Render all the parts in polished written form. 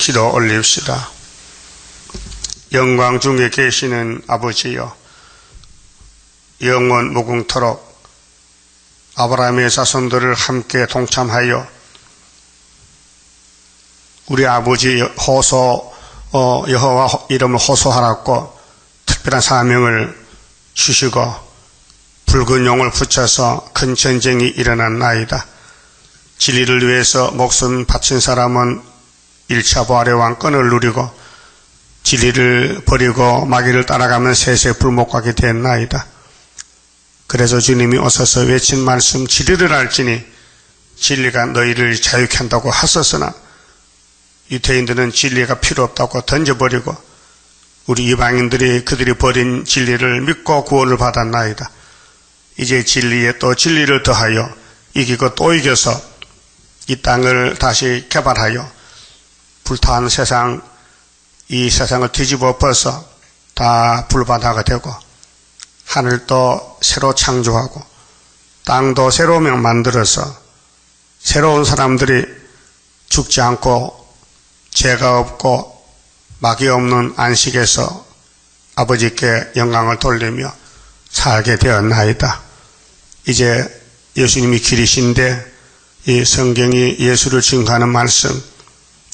기도 올립시다. 영광 중에 계시는 아버지여, 영원 무궁토록 아브라함의 자손들을 함께 동참하여 우리 아버지 여호와 이름을 호소하라고 특별한 사명을 주시고 붉은 용을 붙여서 큰 전쟁이 일어났나이다. 진리를 위해서 목숨 바친 사람은 1차 부활의 왕권을 누리고 진리를 버리고 마귀를 따라가면 세세 불목하게 됐나이다. 그래서 주님이 오셔서 외친 말씀, 진리를 알지니 진리가 너희를 자유케 한다고 하셨으나 유대인들은 진리가 필요 없다고 던져버리고 우리 이방인들이 그들이 버린 진리를 믿고 구원을 받았나이다. 이제 진리에 또 진리를 더하여 이기고 또 이겨서 이 땅을 다시 개발하여 불타는 세상, 이 세상을 뒤집어 엎어서 다 불바다가 되고 하늘도 새로 창조하고 땅도 새로 만들어서 새로운 사람들이 죽지 않고 죄가 없고 마귀 없는 안식에서 아버지께 영광을 돌리며 살게 되었나이다. 이제 예수님이 길이신데 이 성경이 예수를 증거하는 말씀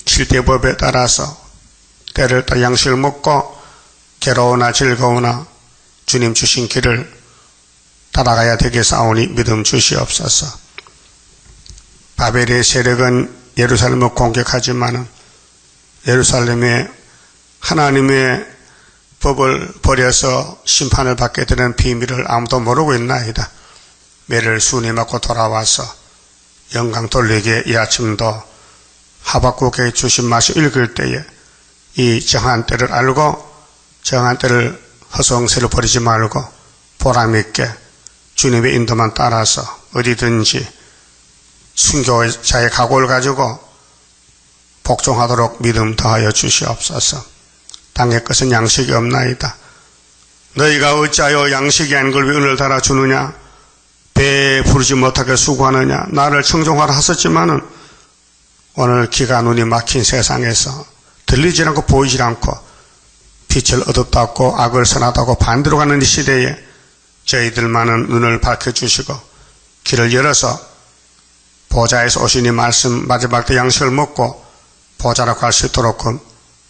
7대 법에 따라서 때를 따라 양식을 먹고 괴로우나 즐거우나 주님 주신 길을 따라가야 되겠사오니 믿음 주시옵소서. 바벨의 세력은 예루살렘을 공격하지만은 예루살렘에 하나님의 법을 버려서 심판을 받게 되는 비밀을 아무도 모르고 있나이다. 매를 순위 맞고 돌아와서 영광 돌리게 이 아침도 하박국에 주신 말씀 읽을 때에 이 정한 때를 알고 정한 때를 허송세를 버리지 말고 보람있게 주님의 인도만 따라서 어디든지 순교자의 각오를 가지고 복종하도록 믿음 더하여 주시옵소서. 땅의 것은 양식이 없나이다. 너희가 어찌하여 양식이 아닌 걸 왜 은을 달아주느냐? 배에 부르지 못하게 수고하느냐? 나를 청종하라 하셨지만은 오늘 귀가 눈이 막힌 세상에서 들리지 않고 보이지 않고 빛을 어둡다고 악을 선하다고 반대로 가는 이 시대에 저희들만은 눈을 밝혀주시고 길을 열어서 보좌에서 오신 이 말씀 마지막 때 양식을 먹고 보좌로 갈 수 있도록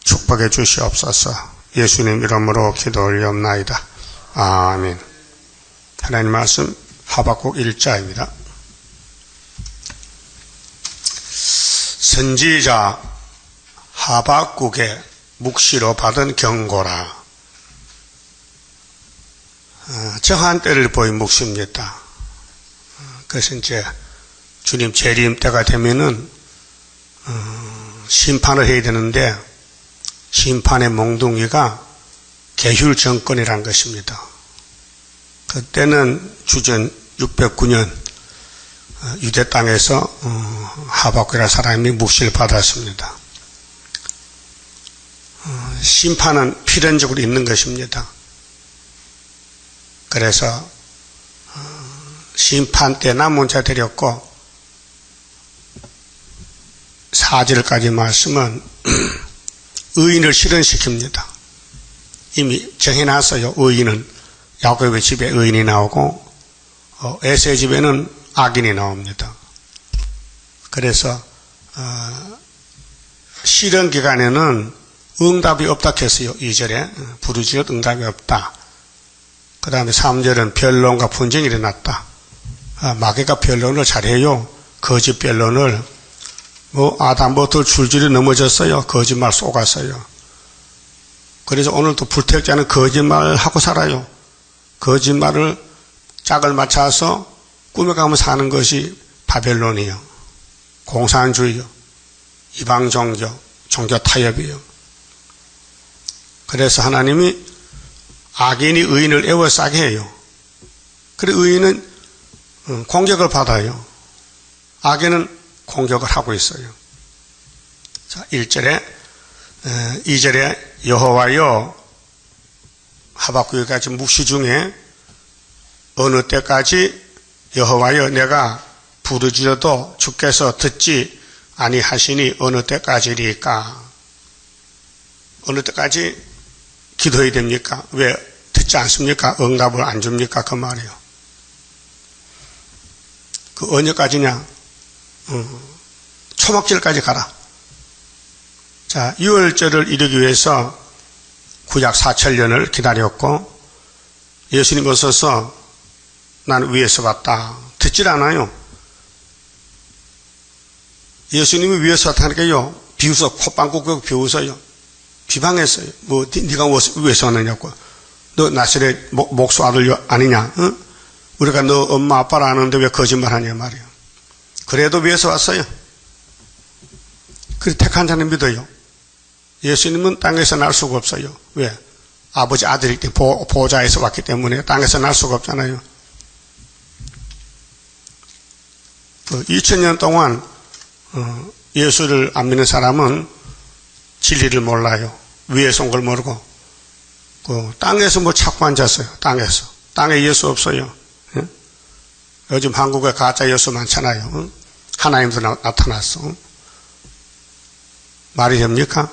축복해 주시옵소서. 예수님 이름으로 기도 올리옵나이다. 아멘. 하나님 말씀 하박국 1장입니다. 선지자 하박국의 묵시로 받은 경고라. 정한 때를 보인 묵시입니다. 그래서 이제 주님 재림 때가 되면은 심판을 해야 되는데 심판의 몽둥이가 게휼 정권이라는 것입니다. 그때는 주전 609년 유대 땅에서 하박국이라는 사람이 묵시를 받았습니다. 심판은 필연적으로 있는 것입니다. 그래서 심판 때 남은 자 데렸고 4절까지 말씀은 의인을 실현시킵니다. 이미 정해놨어요. 의인은 야곱의 집에 의인이 나오고 에서의 집에는 악인이 나옵니다. 그래서 실현 기간에는 응답이 없다 했어요. 2절에 부르짖어 응답이 없다. 그 다음에 3절은 변론과 분쟁이 일어났다. 마귀가 변론을 잘해요. 거짓 변론을 아담부터 줄줄이 넘어졌어요. 거짓말 속았어요. 그래서 오늘도 불택자는 거짓말하고 살아요. 거짓말을 짝을 맞춰서 꾸며가며 사는 것이 바벨론이요. 공산주의요. 이방 종교, 종교 타협이요. 그래서 하나님이 악인이 의인을 에워싸게 해요. 그래 의인은 공격을 받아요. 악인은 공격을 하고 있어요. 자, 1절에 2절에 여호와여 하박국이 가진 묵시 중에 어느 때까지 여호와여 내가 부르짖어도 주께서 듣지 아니하시니 어느 때까지리까? 어느 때까지 기도해야 됩니까? 왜 듣지 않습니까? 응답을 안 줍니까? 그 말이에요. 그 언제까지냐? 초막절까지 가라. 자, 6월절을 이루기 위해서 구약 4천년을 기다렸고, 예수님 오셔서 나는 위에서 왔다. 듣질 않아요. 예수님이 위에서 왔다니까요. 비웃어, 콧방귀 비웃어요. 비방했어요. 뭐, 네가 위에서 왔느냐고. 너 나사렛 목수 아들 아니냐? 응? 우리가 너 엄마 아빠를 아는데 왜 거짓말 하냐 말이에요. 그래도 위에서 왔어요. 그래 택한 자는 믿어요. 예수님은 땅에서 날 수가 없어요. 왜? 아버지 아들이기 때문에 보좌에서 왔기 때문에 땅에서 날 수가 없잖아요. 2000년 동안 예수를 안 믿는 사람은 진리를 몰라요. 위에서 온 걸 모르고 땅에서 뭐 찾고 앉았어요. 땅에서. 땅에 예수 없어요. 예? 요즘 한국에 가짜 예수 많잖아요. 하나님도 나타났어. 말이 됩니까?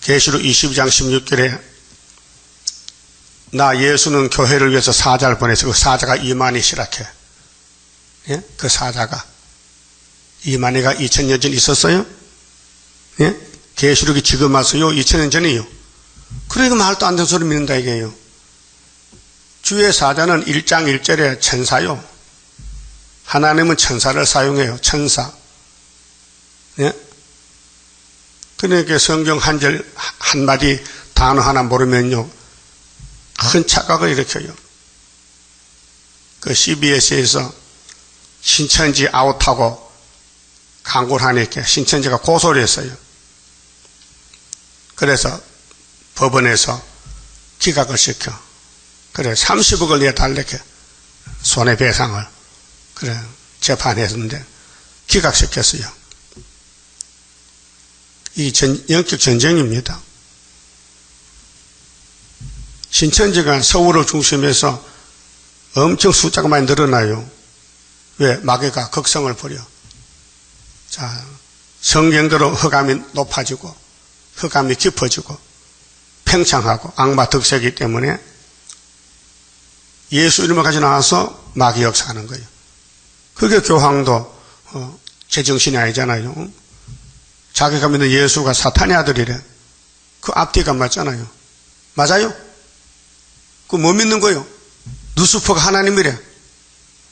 계시록 22장 16절에 나 예수는 교회를 위해서 사자를 보내서 그 사자가 이만희시라케. 예? 그 사자가 이만희가 2000년 전 있었어요? 예? 계시록이 지금 왔어요? 2000년 전이요? 그러니까 말도 안 되는 소리 믿는다 이게요. 주의 사자는 1장 1절에 천사요. 하나님은 천사를 사용해요. 천사. 예? 그러니까 성경 한 절 한마디 단어 하나 모르면요 큰 착각을 일으켜요. 그 CBS에서 신천지 아웃하고 광고를 하니까 신천지가 고소를 했어요. 그래서 법원에서 기각을 시켜. 그래 30억을 내달래게 손해배상을 그래 재판했는데 기각시켰어요. 이 영적 전쟁입니다. 신천지가 서울을 중심해서 엄청 숫자가 많이 늘어나요. 왜? 마귀가 극성을 부려. 자, 성경대로 흑암이 높아지고 흑암이 깊어지고 팽창하고 악마 득세이기 때문에 예수 이름을 가지고 나와서 마귀 역사하는 거예요. 그게 교황도 제정신이 아니잖아요. 자기가 믿는 예수가 사탄의 아들이래. 그 앞뒤가 맞잖아요. 맞아요? 그 뭐 믿는 거요? 루시퍼가 하나님이래.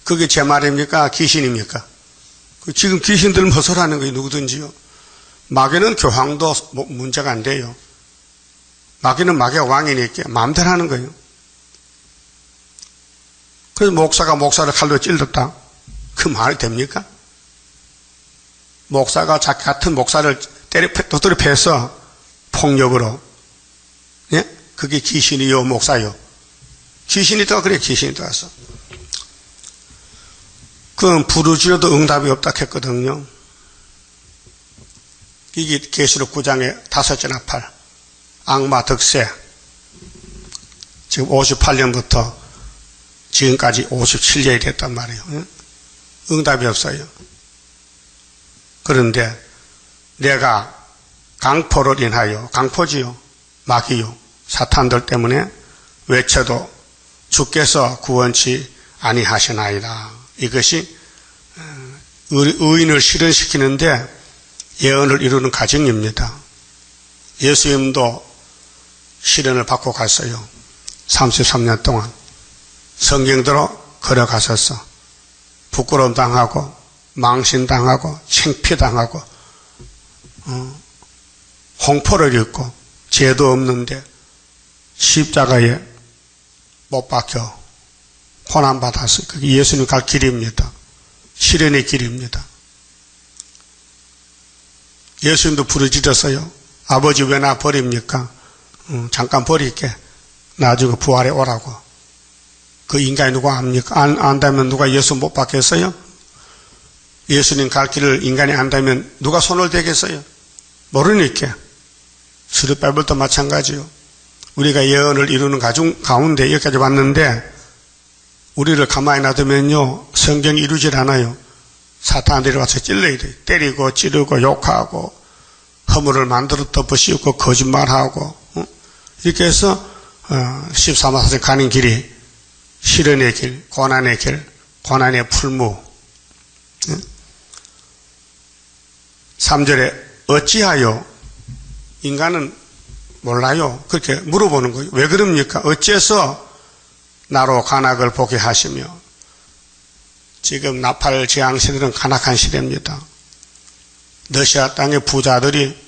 그게 제 말입니까? 귀신입니까? 지금 귀신들은 허설하는 거예요. 누구든지요. 마귀는 교황도 문제가 안 돼요. 마귀는 마귀가 왕이니까 마음대로 하는 거예요. 그래서 목사가 목사를 칼로 찔렀다. 그 말이 됩니까? 목사가 자기 같은 목사를 도토리 패서 폭력으로. 예? 그게 귀신이요, 목사요. 귀신이 더 그래, 귀신이 들어왔어. 그건 부르짖어도 응답이 없다 했거든요. 이게 계시록 9장의 5째 나팔. 악마 득세. 지금 58년부터 지금까지 57년이 됐단 말이에요. 예? 응답이 없어요. 그런데 내가 강포를 인하여, 강포지요, 마귀요, 사탄들 때문에 외쳐도 주께서 구원치 아니하시나이다. 이것이 의인을 실현시키는데 예언을 이루는 과정입니다. 예수님도 실현을 받고 갔어요. 33년 동안 성경대로 걸어가셨어. 부끄러움 당하고 망신당하고 창피당하고 홍포를 입고 죄도 없는데 십자가에 못 박혀 고난받았어요. 그게 예수님 갈 길입니다. 실현의 길입니다. 예수님도 부르짖었어요. 아버지 왜 나 버립니까? 잠깐 버릴게. 나중에 부활해 오라고. 그 인간이 누가 압니까? 안다면 누가 예수 못 받겠어요? 예수님 갈 길을 인간이 안다면 누가 손을 대겠어요? 모르니까. 수르바벨도 마찬가지요. 우리가 예언을 이루는 가운데 여기까지 왔는데 우리를 가만히 놔두면요 성경이 이루질 않아요. 사탄들이 와서 찔러야 돼. 때리고 찌르고 욕하고 허물을 만들어 덮어씌우고 거짓말하고 이렇게 해서 13화 사제 가는 길이 시련의 길, 고난의 길, 고난의 풀무. 3절에 어찌하여 인간은 몰라요. 그렇게 물어보는 거예요. 왜 그럽니까? 어째서 나로 간악을 보게 하시며. 지금 나팔 재앙 시대는 간악한 시대입니다. 러시아 땅의 부자들이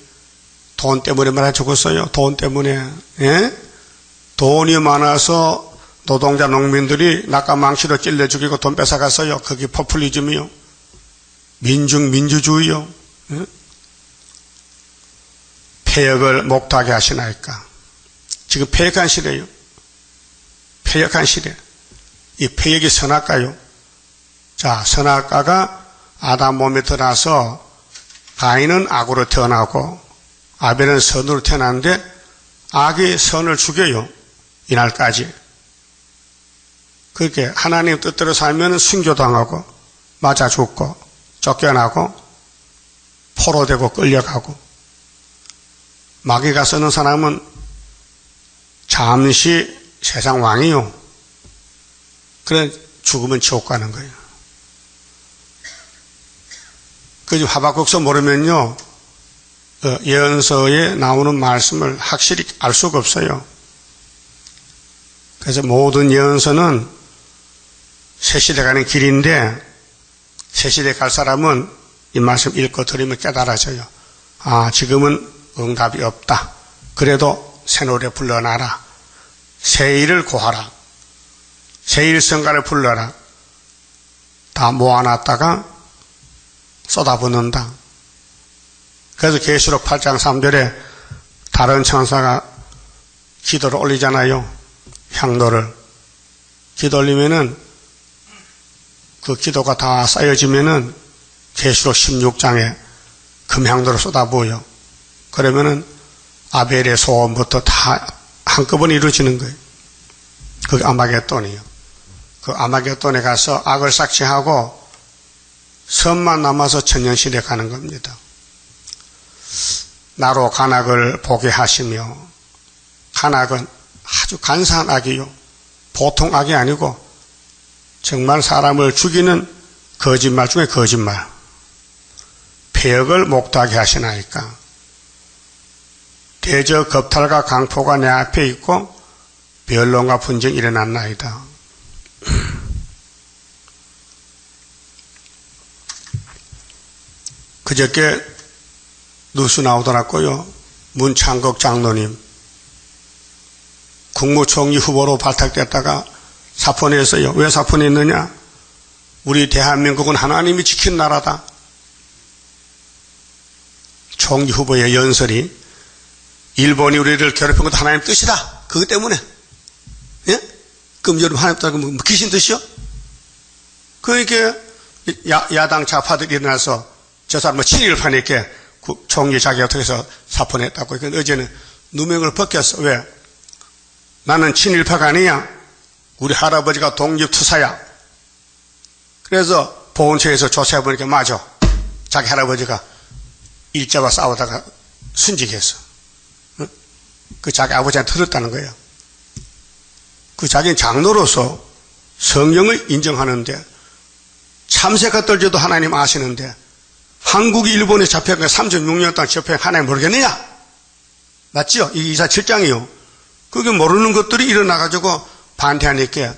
돈 때문에 말해 죽었어요. 돈 때문에. 예? 돈이 많아서 노동자 농민들이 낙가망치로 찔러 죽이고 돈 뺏어갔어요. 그게 포퓰리즘이요. 민주주의요. 예? 폐역을 목도하게 하시나이까. 지금 폐역한 시대요. 폐역한 시대. 이 폐역이 선악과요. 자, 선악과가 아담 몸에 들어나서 가인은 악으로 태어나고 아벨은 선으로 태어났는데 악이 선을 죽여요. 이날까지. 그렇게 하나님 뜻대로 살면 순교당하고 맞아 죽고 쫓겨나고 포로되고 끌려가고 마귀가 쓰는 사람은 잠시 세상 왕이요. 그래 죽으면 지옥 가는 거예요. 그 하박국서 모르면요. 예언서에 나오는 말씀을 확실히 알 수가 없어요. 그래서 모든 예언서는 새시대 가는 길인데 새시대 갈 사람은 이 말씀 읽고 들으면 깨달아져요. 아, 지금은 응답이 없다. 그래도 새 노래 불러놔라. 새 일을 구하라. 새 일 성가를 불러라. 다 모아놨다가 쏟아붓는다. 그래서 계시록 8장 3절에 다른 천사가 기도를 올리잖아요. 향로를. 기도 올리면은 그 기도가 다 쌓여지면은 계시록 16장에 금향로를 쏟아부어요. 그러면은 아벨의 소원부터 다 한꺼번에 이루어지는 거예요. 그게 아마겟돈이에요. 그 아마겟돈에 가서 악을 삭제하고 선만 남아서 천년시대 가는 겁니다. 나로 간악을 보게 하시며, 간악은 아주 간사한 악이요. 보통 악이 아니고 정말 사람을 죽이는 거짓말 중에 거짓말. 폐역을 목도하게 하시나이까. 대저 겁탈과 강포가 내 앞에 있고 변론과 분쟁이 일어났나이다. 그저께 뉴스 나오더라고요. 문창극 장로님 국무총리 후보로 발탁됐다가 사표냈어요. 왜 사표냈느냐? 우리 대한민국은 하나님이 지킨 나라다. 총리 후보의 연설이 일본이 우리를 괴롭힌 것도 하나님 뜻이다. 그것 때문에. 예? 그럼 여러분 하나님 뜻은 뭐 귀신 뜻이요? 그러니까 야당 좌파들이 일어나서 저 사람은 친일을 파니까 총리 자기가 통해서 사표냈다고. 그러니까 어제는 누명을 벗겼어. 왜? 나는 친일파가 아니야. 우리 할아버지가 독립투사야. 그래서 보훈처에서 조사해보니까 맞아. 자기 할아버지가 일제와 싸우다가 순직했어. 응? 그 자기 아버지한테 들었다는 거예요. 그 자기는 장로로서 성경을 인정하는데 참새가 떨져도 하나님 아시는데 한국이 일본에 잡혀가 36년 동안 접해 하나님 모르겠느냐? 맞지요? 이 이사 7장이요. 그게 모르는 것들이 일어나가지고 반대하니까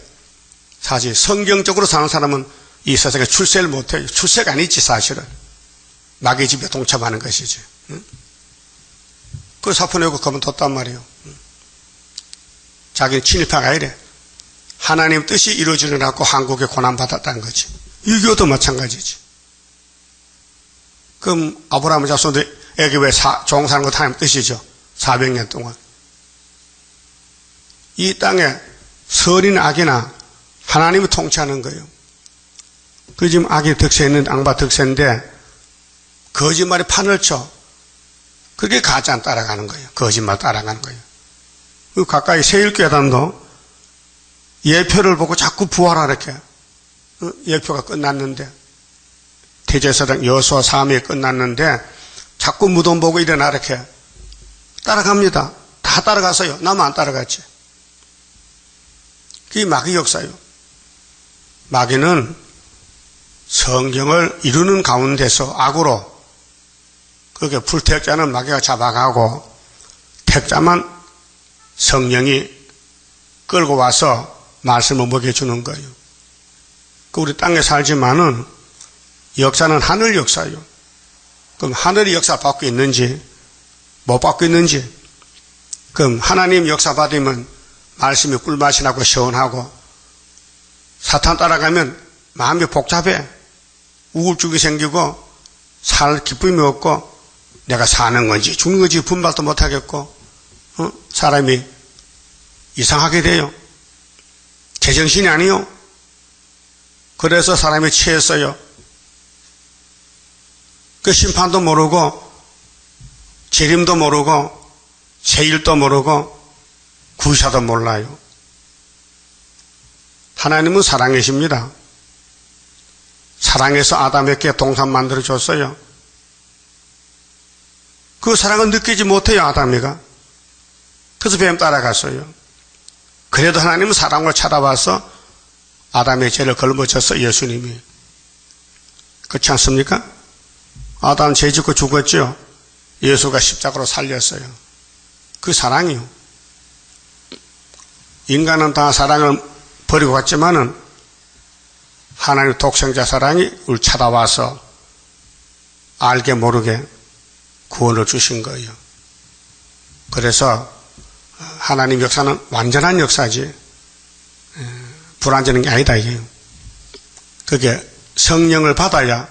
사실 성경적으로 사는 사람은 이 세상에 출세를 못해요. 출세가 아니지 사실은. 마귀 집에 동참하는 것이지. 응? 그 사표 내고 그만뒀단 말이에요. 응? 자기는 친일파가 이래. 하나님 뜻이 이루어지려고 한국에 고난받았다는 거지. 유교도 마찬가지지. 그럼 아브라함의 자손들이 애굽에 종사하는 것도 하나님 뜻이죠. 400년 동안. 이 땅에 선이나 악이나 하나님이 통치하는 거예요. 그 지금 악이 득세했는데 앙바 득세인데 거짓말이 판을 쳐. 그게 가짜 따라가는 거예요. 거짓말 따라가는 거예요. 그 가까이 세일교단도 예표를 보고 자꾸 부활하라 이렇게. 예표가 끝났는데 대제사장 여호수아 3회 끝났는데 자꾸 무덤 보고 일어나 이렇게 따라갑니다. 다 따라가서요. 나만 안 따라갔지. 그게 마귀 역사요. 마귀는 성경을 이루는 가운데서 악으로 그렇게 불택자는 마귀가 잡아가고 택자만 성령이 끌고 와서 말씀을 먹여주는 거예요. 그 우리 땅에 살지만은 역사는 하늘 역사예요. 그럼 하늘이 역사 받고 있는지 못 받고 있는지, 그럼 하나님 역사 받으면 말씀이 꿀맛이 나고 시원하고, 사탄 따라가면 마음이 복잡해. 우울증이 생기고 살 기쁨이 없고 내가 사는 건지 죽는 건지 분별도 못하겠고 사람이 이상하게 돼요. 제정신이 아니요. 그래서 사람이 취했어요. 그 심판도 모르고 재림도 모르고 세일도 모르고 구사도 몰라요. 하나님은 사랑이십니다. 사랑해서 아담에게 동산 만들어줬어요. 그 사랑을 느끼지 못해요, 아담이가. 그래서 뱀 따라갔어요. 그래도 하나님은 사랑을 찾아와서 아담의 죄를 걸머졌어, 예수님이. 그렇지 않습니까? 아담 죄 짓고 죽었죠. 예수가 십자가로 살렸어요. 그 사랑이요. 인간은 다 사랑을 버리고 갔지만은 하나님 독생자 사랑이 우리 찾아와서 알게 모르게 구원을 주신 거예요. 그래서 하나님 역사는 완전한 역사지 불완전한 게 아니다 이게요. 그게 성령을 받아야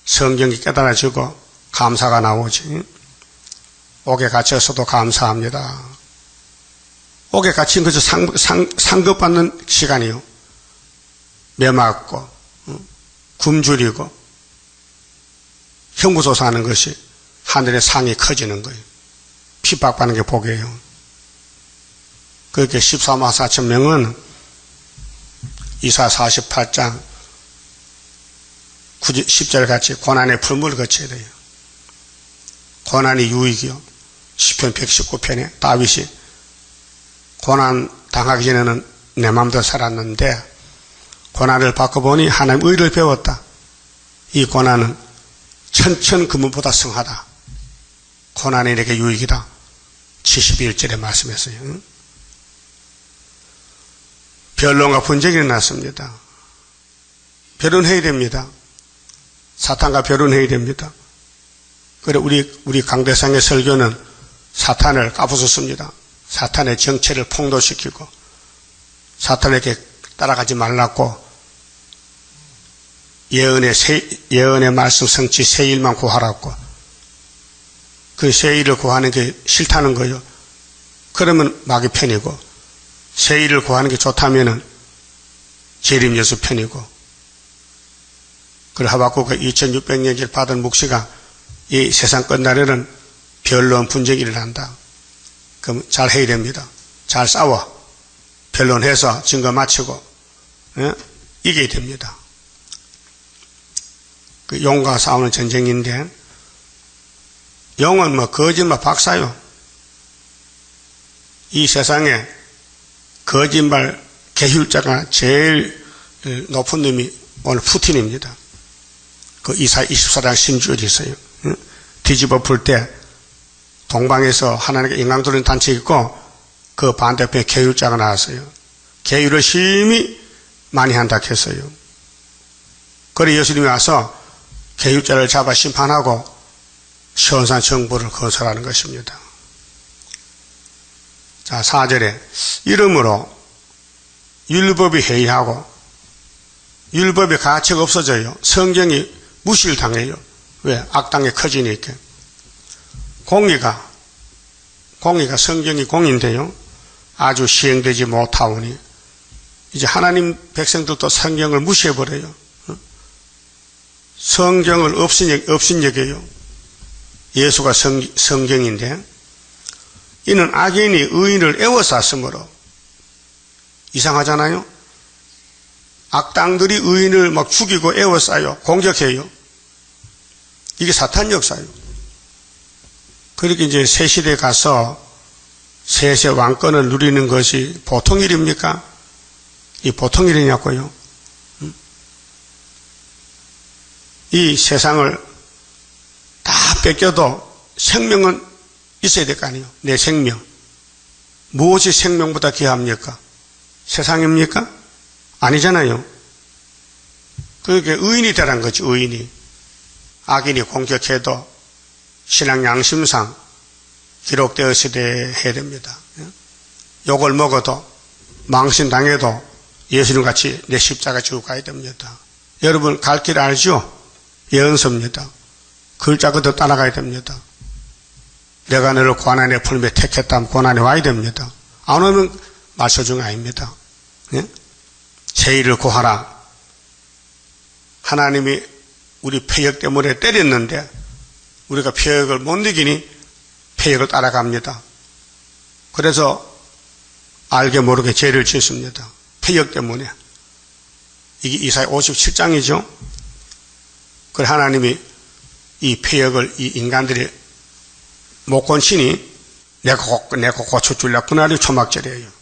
성경이 깨달아지고 감사가 나오지. 옥에 갇혀서도 감사합니다. 옥에 갇힌 것은 상급받는 시간이요. 매맞고 굶주리고 형무소사하는 것이 하늘의 상이 커지는 거예요. 핍박받는 게 복이에요. 그렇게 14만 4천 명은 이사 48장 10절 같이 고난의 풀무를 거쳐야 돼요. 고난이 유익이요. 시편 119편에 다윗이 고난 당하기 전에는 내 마음대로 살았는데 고난을 받고 보니 하나님 의를 배웠다. 이 고난은 천천 금은보다 성하다. 고난이 내게 유익이다. 71절에 말씀했어요. 변론과 분쟁이 일어났습니다. 변론해야 됩니다. 사탄과 변론해야 됩니다. 그래 우리 강대상의 설교는 사탄을 까부쉈습니다. 사탄의 정체를 폭로시키고 사탄에게 따라가지 말라고 예언의 말씀 성취 세일만 구하라고. 그 세일을 구하는 게 싫다는 거예요. 그러면 마귀 편이고 세일을 구하는 게 좋다면은 재림 예수 편이고. 그래 하박국의 2600년길 받은 묵시가 이 세상 끝날에는 변론 분쟁이 일어난다. 그럼 잘 해야 됩니다. 잘 싸워. 변론해서 증거 마치고 이겨야 됩니다. 그 영과 싸우는 전쟁인데 영은 뭐 거짓말 박사요. 이 세상에 거짓말 계율자가 제일 높은 놈이 오늘 푸틴입니다. 그 이사 24장 신주에 있어요. 뒤집어 풀 때 동방에서 하나님께 인강도는 단체 있고 그 반대편에 계율자가 나왔어요. 계율을 심히 많이 한다 했어요. 그래 예수님이 와서 계율자를 잡아 심판하고 시온산 정부를 건설하는 것입니다. 자, 4절에 이러므로 율법이 해이하고 율법의 가치가 없어져요. 성경이 무시를 당해요. 왜? 악당이 커지니까. 공의가 성경이 공인데요. 아주 시행되지 못하오니 이제 하나님 백성들도 성경을 무시해버려요. 성경을 없인 여겨요. 예수가 성경인데 이는 악인이 의인을 애워쌌으므로. 이상하잖아요. 악당들이 의인을 막 죽이고 애워싸요. 공격해요. 이게 사탄 역사예요. 그렇게 이제 새 시대에 가서 셋의 왕권을 누리는 것이 보통 일입니까? 이 보통 일이냐고요? 이 세상을 다 뺏겨도 생명은 있어야 될 거 아니에요? 내 생명. 무엇이 생명보다 귀합니까? 세상입니까? 아니잖아요. 그렇게 의인이 되란 거지, 의인이. 악인이 공격해도 신앙 양심상 기록되었을 때 해야 됩니다. 욕을 먹어도 망신당해도 예수님같이 내 십자가 지고 가야 됩니다. 여러분 갈 길 알죠? 예언서입니다. 글자 그대로 따라가야 됩니다. 내가 너를 고난의 풀며 택했다면 고난에 와야 됩니다. 안 오면 말소중 아닙니다. 제 일을 구하라. 하나님이 우리 폐역 때문에 때렸는데 우리가 폐역을 못 이기니 폐역을 따라갑니다. 그래서 알게 모르게 죄를 짓습니다. 폐역 때문에. 이게 이사야 57장이죠. 그 하나님이 이 폐역을 이 인간들이 못 건치니 내가 고쳐줄라. 그날이 초막절이에요.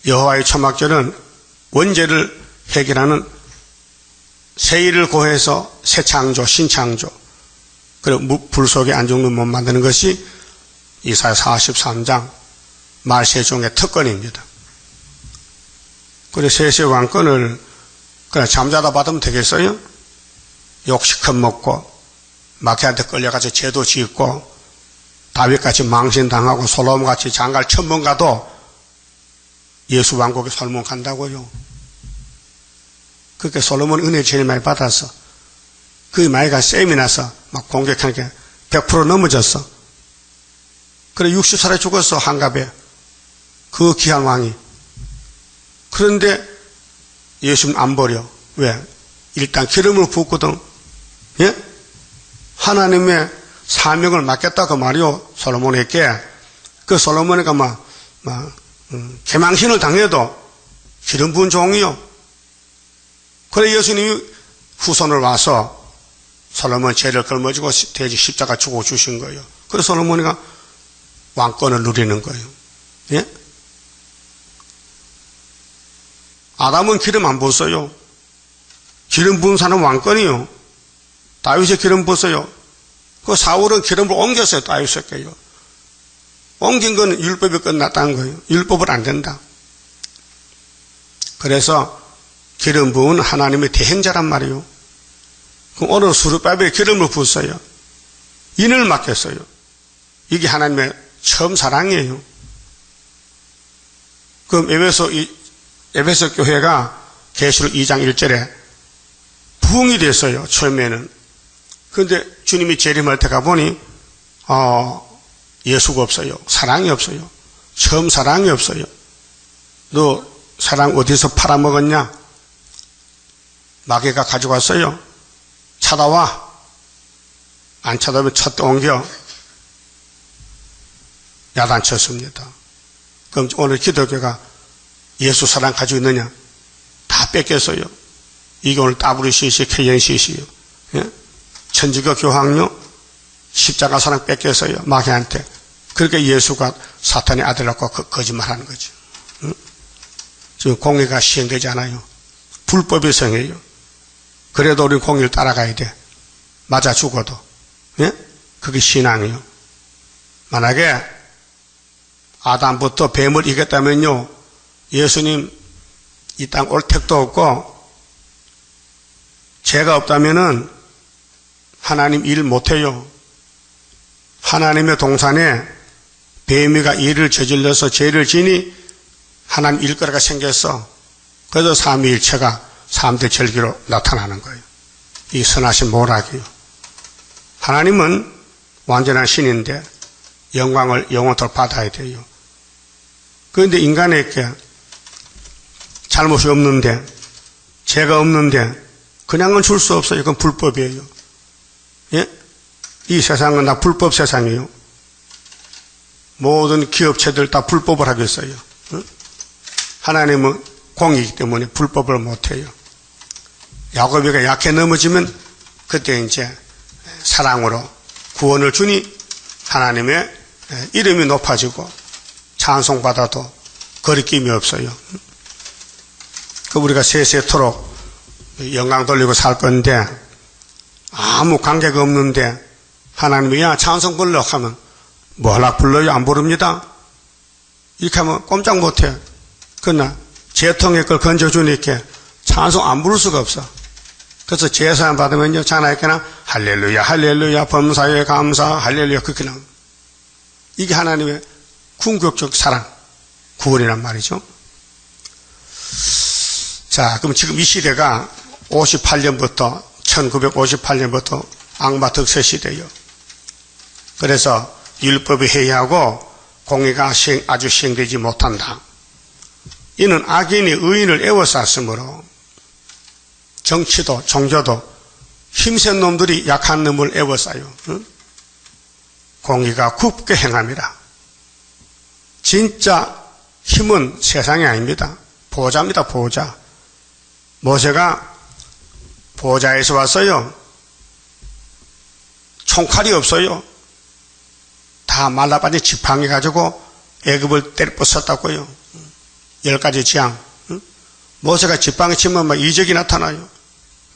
여호와의 초막절은 원죄를 해결하는 새 일을 고해서 새 창조, 신창조, 그리고 불 속에 안 죽는 몸 만드는 것이 이사야 43장 말세종의 특권입니다. 그래서 셋의 왕권을 그냥 잠자다 받으면 되겠어요? 욕시컷 먹고 마귀한테 끌려가서 죄도 짓고 다윗같이 망신당하고 솔로몬같이 장갈 천번 가도 예수 왕국에 솔몬 간다고요. 그렇게 솔로몬 은혜 제일 많이 받아서 그 마이가 쌤이 나서 막 공격하니까 100% 넘어졌어. 그래 60살에 죽었어. 한갑에. 그 귀한 왕이. 그런데 예수님 안 버려. 왜? 일단 기름을 붓거든. 예? 하나님의 사명을 맡겼다고 말이요. 솔로몬에게. 그 솔로몬이가 개망신을 당해도 기름 부은 종이요. 그래 예수님이 후손을 와서 솔로몬 죄를 걸머지고 돼지 십자가 주고 주신 거예요. 그래서 솔로몬이가 왕권을 누리는 거예요. 예? 아담은 기름 안 부었어요. 기름 부은 사람은 왕권이요. 다윗이 기름 부었어요. 그 사울은 기름을 옮겼어요. 다윗에게요. 옮긴 건 율법이 끝났다는 거예요. 율법은 안 된다. 그래서 기름 부은 하나님의 대행자란 말이에요. 그럼 오늘 수르바벨에 기름을 부었어요. 인을 맡겼어요. 이게 하나님의 처음 사랑이에요. 그럼 에베소 교회가 계시록 2장 1절에 부흥이 됐어요. 처음에는. 그런데 주님이 재림할 때 가보니 예수가 없어요. 사랑이 없어요. 처음 사랑이 없어요. 너 사랑 어디서 팔아먹었냐? 마귀가 가져갔어요. 찾아와. 안 찾아오면 첫 옮겨. 야단쳤습니다. 그럼 오늘 기독교가 예수 사랑 가지고 있느냐? 다 뺏겼어요. 이게 오늘 WCC, KNCC요. 예? 천주교 교황요? 십자가 사랑 뺏겼어요. 마귀한테. 그러니까 예수가 사탄의 아들이라고 거짓말하는 거죠. 응? 지금 공의가 시행되지 않아요. 불법의 성이에요. 그래도 우리 공의를 따라가야 돼. 맞아 죽어도. 예? 그게 신앙이에요. 만약에 아담부터 뱀을 이겼다면요, 예수님 이 땅 올 택도 없고, 죄가 없다면은 하나님 일 못해요. 하나님의 동산에 뱀이가 일을 저질러서 죄를 지니 하나님 일거리가 생겼어. 그래서 삼위일체가 3대 절기로 나타나는 거예요. 이 선하신 모락이요. 하나님은 완전한 신인데 영광을 영원토록 받아야 돼요. 그런데 인간에게 잘못이 없는데, 죄가 없는데 그냥은 줄 수 없어요. 그건 불법이에요. 예? 이 세상은 다 불법 세상이에요. 모든 기업체들 다 불법을 하겠어요. 하나님은 공이기 때문에 불법을 못해요. 야곱이가 약해 넘어지면 그때 이제 사랑으로 구원을 주니 하나님의 이름이 높아지고 찬송받아도 거리낌이 없어요. 그 우리가 세세토록 영광 돌리고 살 건데 아무 관계가 없는데 하나님이 야 찬송 불러 하면 뭐 하려고 불러요? 안 부릅니다. 이렇게 하면 꼼짝 못해. 그러나 재통의 걸 건져주니까 찬송 안 부를 수가 없어. 그래서 제사 받으면요 자나있게나 할렐루야 할렐루야 범사에 감사 할렐루야 그렇게 나옵니다. 이게 하나님의 궁극적 사랑 구원이란 말이죠. 자, 그럼 지금 이 시대가 1958년부터 악마 득세 시대예요. 그래서 율법이 해이하고 공의가 아주 시행되지 못한다. 이는 악인이 의인을 애워쌌으므로 정치도 종교도 힘센 놈들이 약한 놈을 애워싸요. 응? 공의가 굽게 행함이라. 진짜 힘은 세상이 아닙니다. 보호자입니다. 보호자. 모세가 보호자에서 왔어요. 총칼이 없어요. 다 말라빠진 지팡이 가지고 애굽을 때려 부쉈다고요. 10가지 재앙. 응? 모세가 지팡이 치면 막 이적이 나타나요.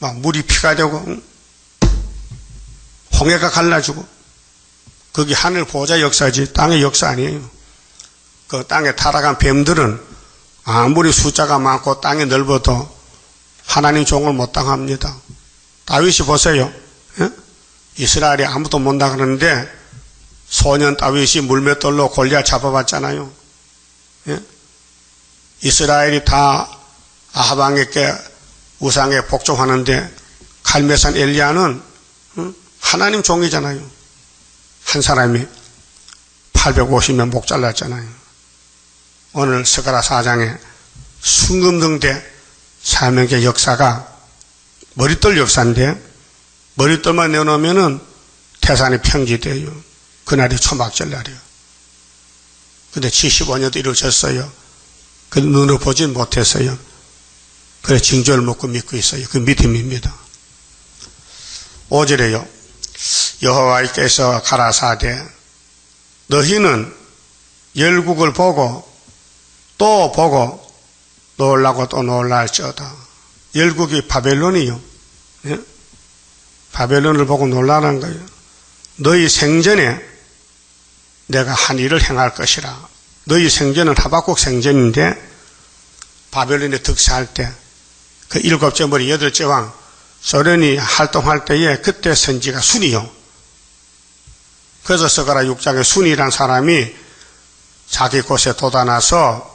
막 물이 피가 되고 응? 홍해가 갈라지고. 그게 하늘 보호자 역사지 땅의 역사 아니에요. 그 땅에 타락한 뱀들은 아무리 숫자가 많고 땅이 넓어도 하나님 종을 못 당합니다. 다윗이 보세요. 예? 이스라엘이 아무도 못 나가는데 소년 다윗이 물맷돌로 골리앗 잡아봤잖아요. 예? 이스라엘이 다 아하방에게 우상에 복종하는데 갈멜산 엘리야는 하나님 종이잖아요. 한 사람이 850명 목 잘랐잖아요. 오늘 스가랴 4장에 순금등대 사명의 역사가 머릿돌 역사인데 머릿돌만 내놓으면은 태산이 평지돼요. 그날이 초막절날이에요. 근데 75년도 이루어졌어요. 그 눈으로 보진 못했어요. 그래 징조를 먹고 믿고 있어요. 그 믿음입니다. 5절에요. 여호와께서 가라사대 너희는 열국을 보고 또 보고 놀라고 또 놀랄지어다. 열국이 바벨론이요. 예? 바벨론을 보고 놀라는 거예요. 너희 생전에 내가 한 일을 행할 것이라. 너희 생전은 하박국 생전인데 바벨론에 득세할 때 그 7째 머리 8째 왕 소련이 활동할 때에 그때 선지가 순이요. 그래서 스가랴 6장에 순이란 사람이 자기 곳에 돋아나서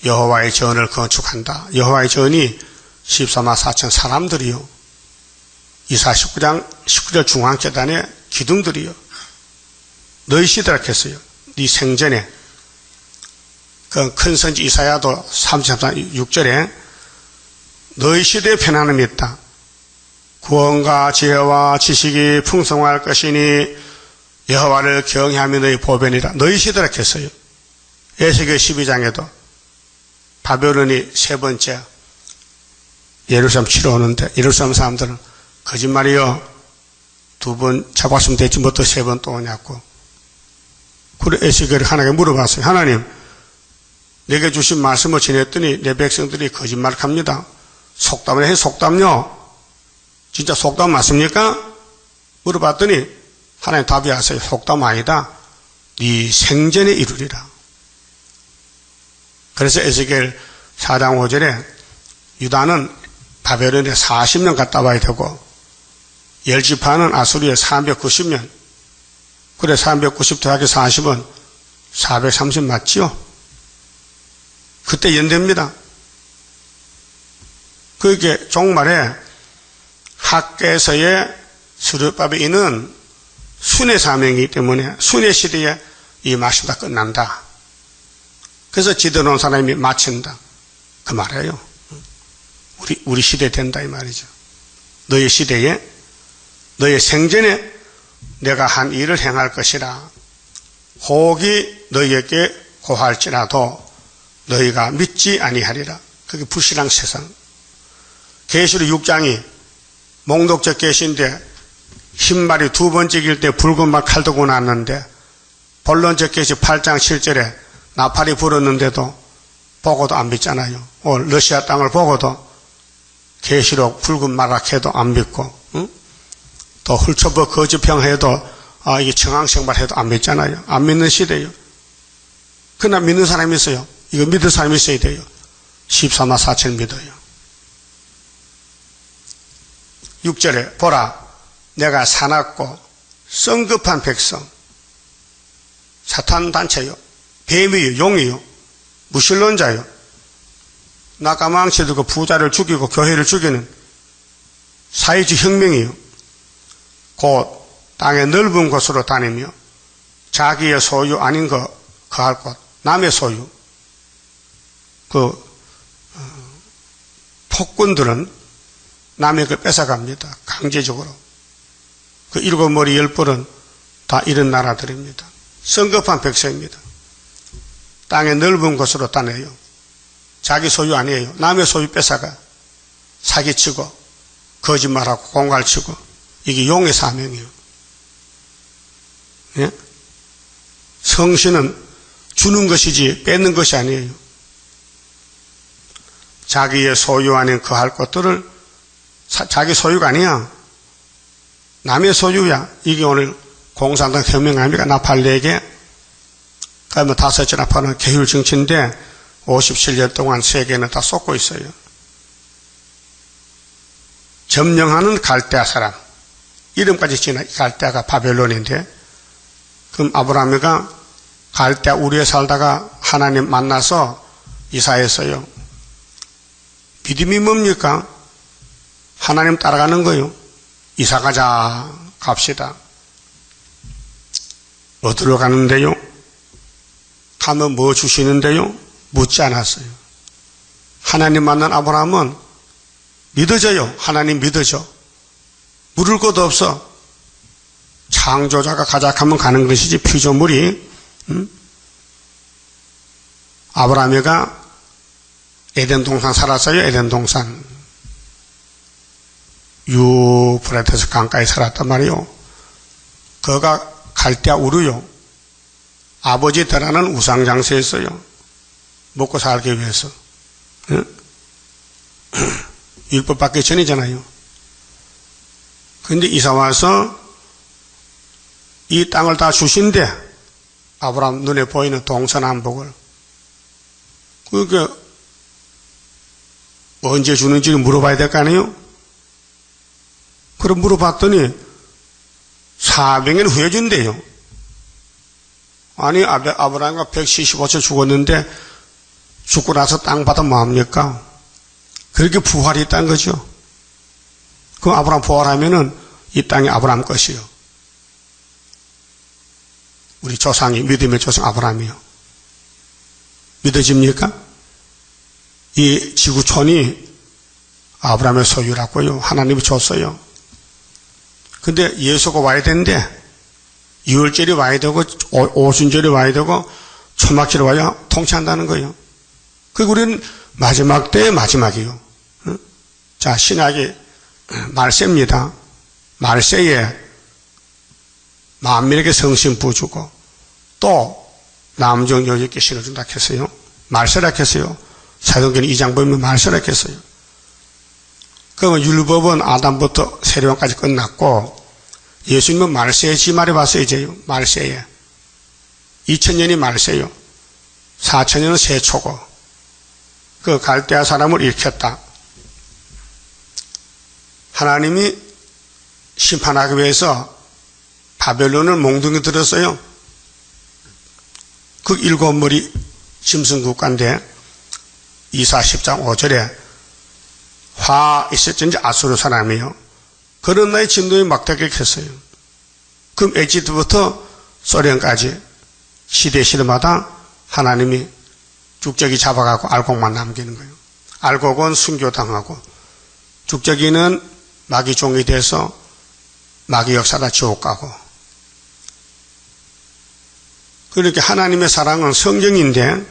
여호와의 전을 건축한다. 여호와의 전이 14만 4천 사람들이요. 이사 19절 중앙재단의 기둥들이요. 너희 시대라 했어요. 네 생전에. 그 큰 선지 이사야도 33장 6절에 너희 시대에 편안함이 있다. 구원과 지혜와 지식이 풍성할 것이니 여호와를 경외하며 너희 보변이라. 너희 시대라 했어요. 에스겔 12장에도 바벨론이 세 번째 예루살렘 치러 오는데 예루살렘 사람들은 거짓말이요. 2번 잡았으면 됐지 뭐 또 3번 또 오냐고. 그래 에스겔이 하나님께 물어봤어요. 하나님 내게 주신 말씀을 지냈더니 내 백성들이 거짓말합니다. 속담을 해 속담요. 진짜 속담 맞습니까? 물어봤더니 하나님 답이 하세요. 속담 아니다. 네 생전에 이루리라. 그래서 에스겔 4장 5절에 유다는 바벨론에 40년 갔다 와야 되고 10지파는 아수리에 390년. 그래 390 더하기 40은 430 맞지요? 그때 연대입니다. 그게 종말에 학계에서의 수르바벨 이는 순의 사명이기 때문에 순의 시대에 이 말씀 다 끝난다. 그래서 지도놓은 사람이 마친다. 그 말이에요. 우리 시대 된다 이 말이죠. 너희 시대에 너희 생전에 내가 한 일을 행할 것이라. 혹이 너희에게 고할지라도 너희가 믿지 아니하리라. 그게 불신앙 세상. 계시록 6장이 몽독적 계시인데 흰말이 2번째 길 때 붉은 말 칼 들고 났는데 본론적계시 8장 7절에 나팔이 불었는데도 보고도 안 믿잖아요. 러시아 땅을 보고도 계시록 붉은 마락해도 안 믿고, 응? 또 훌초버 거짓평해도 이게 청항생발 해도 안 믿잖아요. 안 믿는 시대예요. 그러나 믿는 사람이 있어요. 이거 믿을 사람이 있어야 돼요. 14만 4천 믿어요. 6절에 보라 내가 사납고 성급한 백성, 사탄 단체요, 뱀이요, 용이요, 무신론자요, 나까망치 들고 부자를 죽이고 교회를 죽이는 사회주의 혁명이요, 곧 땅의 넓은 곳으로 다니며 자기의 소유 아닌 거 거할 곳, 남의 소유, 폭군들은 남의 걸 뺏어갑니다. 강제적으로. 그 7머리 10뿔은 다 이런 나라들입니다. 성급한 백성입니다. 땅의 넓은 곳으로 다녀요. 자기 소유 아니에요. 남의 소유 뺏어가 사기치고 거짓말하고 공갈치고, 이게 용의 사명이에요. 예? 성신은 주는 것이지 뺏는 것이 아니에요. 자기의 소유 아닌 거할 것들을 자기 소유가 아니야. 남의 소유야. 이게 오늘 공산당 혁명 아닙니까? 나팔 4개, 그러면 5째 나팔은 계율 정치인데 57년 동안 세계는 다 쏟고 있어요. 점령하는 갈대아 사람, 이름까지 지나 갈대아가 바벨론인데, 그럼 아브라함이가 갈대아 우리에 살다가 하나님 만나서 이사했어요. 믿음이 뭡니까? 하나님 따라가는 거요. 이사 가자, 갑시다. 어디로 가는데요? 가면 뭐 주시는데요? 묻지 않았어요. 하나님 만난 아브라함은 믿어져요. 하나님 믿어져. 물을 것도 없어. 창조자가 가자 하면 가는 것이지, 피조물이. 아브라함이가 에덴 동산 살았어요. 에덴 동산. 유프라테스 강가에 살았단 말이요. 그가 갈대아 우르요. 아버지 때라는 우상장사였어요. 먹고 살기 위해서. 율법 받기 전이잖아요. 근데 이사 와서 이 땅을 다 주신대. 아브라함 눈에 보이는 동서남북을. 그게 언제 주는지 물어봐야 될 거 아니에요? 그럼 물어봤더니 400년 후에 준대요. 아니, 아브라함이 175세 죽었는데 죽고 나서 땅 받아 뭐합니까? 그렇게 부활이 있다는 거죠. 그럼 아브라함 부활하면은 이 땅이 아브라함 것이요. 우리 조상이, 믿음의 조상 아브라함이요. 믿어집니까? 이 지구촌이 아브라함의 소유라고요. 하나님이 줬어요. 근데 예수가 와야 되는데, 6월절이 와야 되고, 오순절이 와야 되고, 초막절이 와야 통치한다는 거예요. 그리고 우리는 마지막 때의 마지막이요. 자, 신약이 말세입니다. 말세에 만민에게 성신 부어주고, 또 남정 여자께 신어준다 했어요. 말세라 했어요. 사도행전 2장 보면 말세라 했어요. 그러면 율법은 아담부터 세례왕까지 끝났고, 예수님은 말세에 지말에 와서 이제요. 말세에. 2000년이 말세요. 4000년은 세초고, 그 갈대아 사람을 일으켰다. 하나님이 심판하기 위해서 바벨론을 몽둥이 들었어요. 그 7머리 짐승 국가인데, 이사 10장 5절에 화 있을진지 아수르 사람이요. 그런 나의 진동이 막대하게 했어요. 그럼 에집트부터 소련까지 시대마다 하나님이 죽적이 잡아가고 알곡만 남기는 거예요. 알곡은 순교당하고, 죽적이는 마귀 종이 돼서 마귀 역사다 지옥 가고. 그렇게 하나님의 사랑은 성경인데,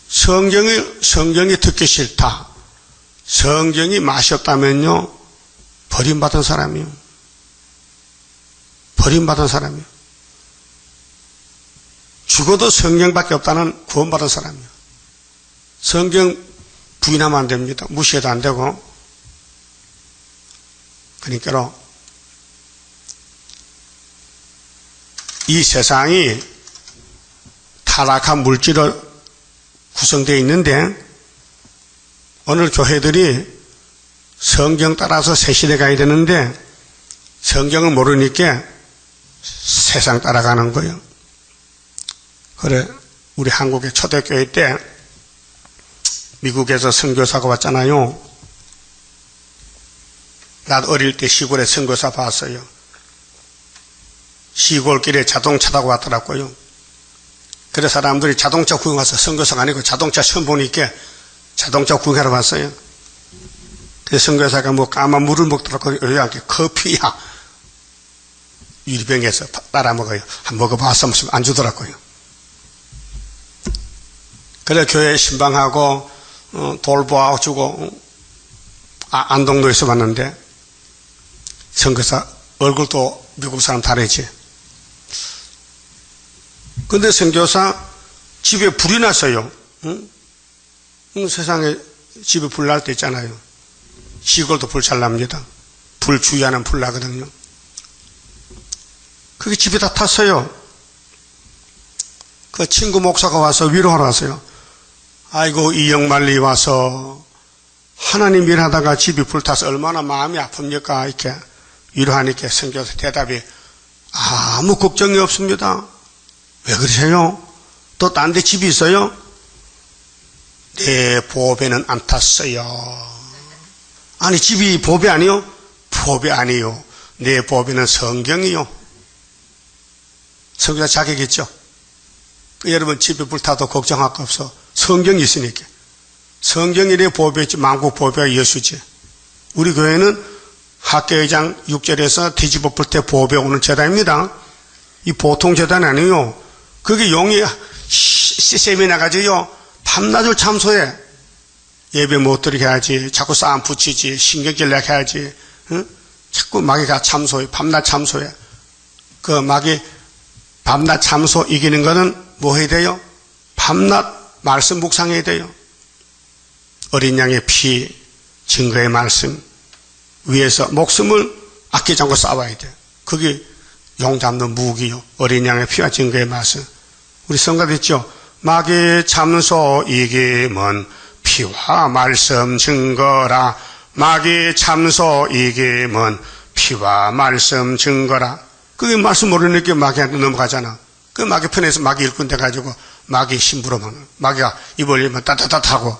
성경이 듣기 싫다, 성경이 맛이 없다면요, 버림받은 사람이요. 버림받은 사람이요. 죽어도 성경밖에 없다는 구원받은 사람이에요. 성경 부인하면 안 됩니다. 무시해도 안 되고. 그러니까 이 세상이 타락한 물질로 구성되어 있는데 오늘 교회들이 성경 따라서 새 시대 가야 되는데 성경을 모르니까 세상 따라가는 거예요. 그래, 우리 한국의 초대교회 때 미국에서 선교사가 왔잖아요. 나도 어릴 때 시골에 선교사 봤어요. 시골길에 자동차 타고 왔더라고요. 그래 사람들이 자동차 구경 와서 선교사가 아니고 자동차 처음 보니까 자동차 구경하러 왔어요. 그래서 선교사가 뭐 까만 물을 먹더라고요. 여기 커피야. 유리병에서 따라 먹어요. 한 먹어봤어. 안 주더라고요. 그래 교회 신방하고 돌보아 주고 안동도에서 봤는데 선교사 얼굴도 미국 사람 다르지. 근데 선교사 집에 불이 났어요. 응? 세상에 집에 불 날 때 있잖아요. 시골도 불 잘 납니다. 불 주의하는 불 나거든요. 그게 집에 다 탔어요. 그 친구 목사가 와서 위로하러 왔어요. 아이고 이 영말리 와서 하나님 일하다가 집이 불타서 얼마나 마음이 아픕니까? 이렇게 위로하니까 선교사 대답이 아무 걱정이 없습니다. 왜 그러세요? 또 딴 데 집이 있어요? 내 보배는 안 탔어요. 아니 집이 보배 아니요? 보배 아니요. 내 보배는 성경이요. 성교사 자격 있죠? 여러분 집에 불타도 걱정할 거 없어. 성경이 있으니까. 성경이 내 보배지 만국 보배가 예수지. 우리 교회는 학교회장 6절에서 뒤집어 볼 때 보배 오는 제단입니다. 이 보통 제단이 아니에요. 그게 용이 쌤이 나가지요. 밤낮을 참소해. 예배 못 드리게 해야지. 자꾸 싸움 붙이지. 신경질 내게 해야지. 응? 자꾸 마귀가 참소해. 밤낮 참소해. 그 마귀 밤낮 참소 이기는 거는 뭐 해야 돼요? 밤낮 말씀 묵상해야 돼요. 어린 양의 피, 증거의 말씀 위에서 목숨을 아끼지 않고 싸워야 돼요. 그게 용 잡는 무기요. 어린 양의 피와 증거의 말씀. 우리 성가도 있죠. 마귀 참소 이김은 피와 말씀 증거라. 마귀 참소 이김은 피와 말씀 증거라. 그게 말씀 모르니까 마귀한테 넘어가잖아. 그 마귀 편에서 마귀 일꾼 돼가지고 마귀 심부름하는. 마귀가 입 올리면 따따따 하고.